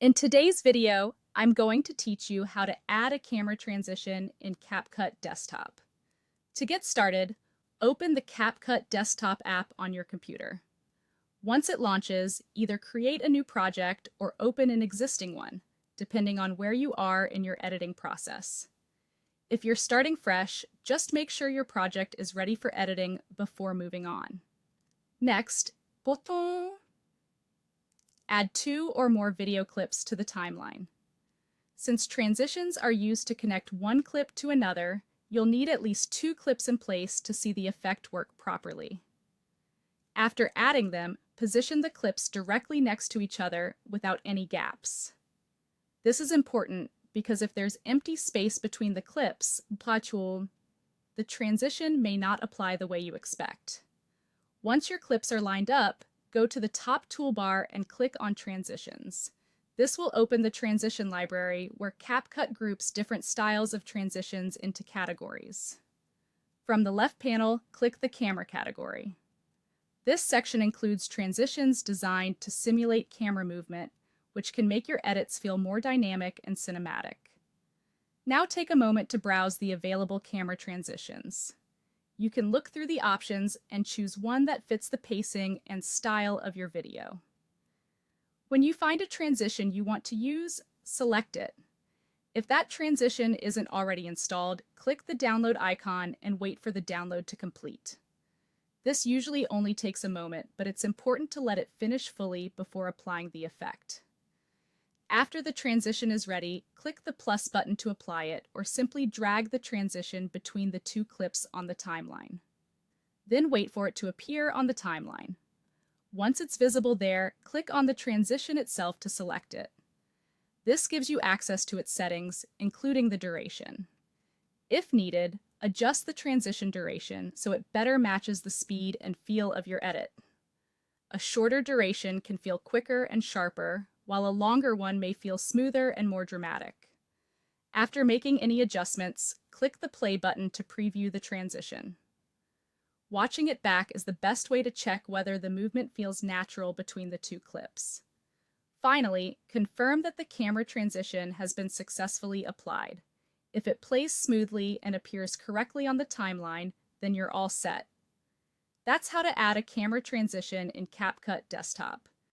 In today's video, I'm going to teach you how to add a camera transition in CapCut Desktop. To get started, open the CapCut Desktop app on your computer. Once it launches, either create a new project or open an existing one, depending on where you are in your editing process. If you're starting fresh, just make sure your project is ready for editing before moving on. Next, bouton. Add 2 or more video clips to the timeline. Since transitions are used to connect one clip to another, you'll need at least 2 clips in place to see the effect work properly. After adding them, position the clips directly next to each other without any gaps. This is important because if there's empty space between the clips, the transition may not apply the way you expect. Once your clips are lined up, go to the top toolbar and click on Transitions. This will open the transition library where CapCut groups different styles of transitions into categories. From the left panel, click the Camera category. This section includes transitions designed to simulate camera movement, which can make your edits feel more dynamic and cinematic. Now take a moment to browse the available camera transitions. You can look through the options and choose one that fits the pacing and style of your video. When you find a transition you want to use, select it. If that transition isn't already installed, click the download icon and wait for the download to complete. This usually only takes a moment, but it's important to let it finish fully before applying the effect. After the transition is ready, click the plus button to apply it, or simply drag the transition between the 2 clips on the timeline. Then wait for it to appear on the timeline. Once it's visible there, click on the transition itself to select it. This gives you access to its settings, including the duration. If needed, adjust the transition duration so it better matches the speed and feel of your edit. A shorter duration can feel quicker and sharper, while a longer one may feel smoother and more dramatic. After making any adjustments, click the play button to preview the transition. Watching it back is the best way to check whether the movement feels natural between the 2 clips. Finally, confirm that the camera transition has been successfully applied. If it plays smoothly and appears correctly on the timeline, then you're all set. That's how to add a camera transition in CapCut Desktop.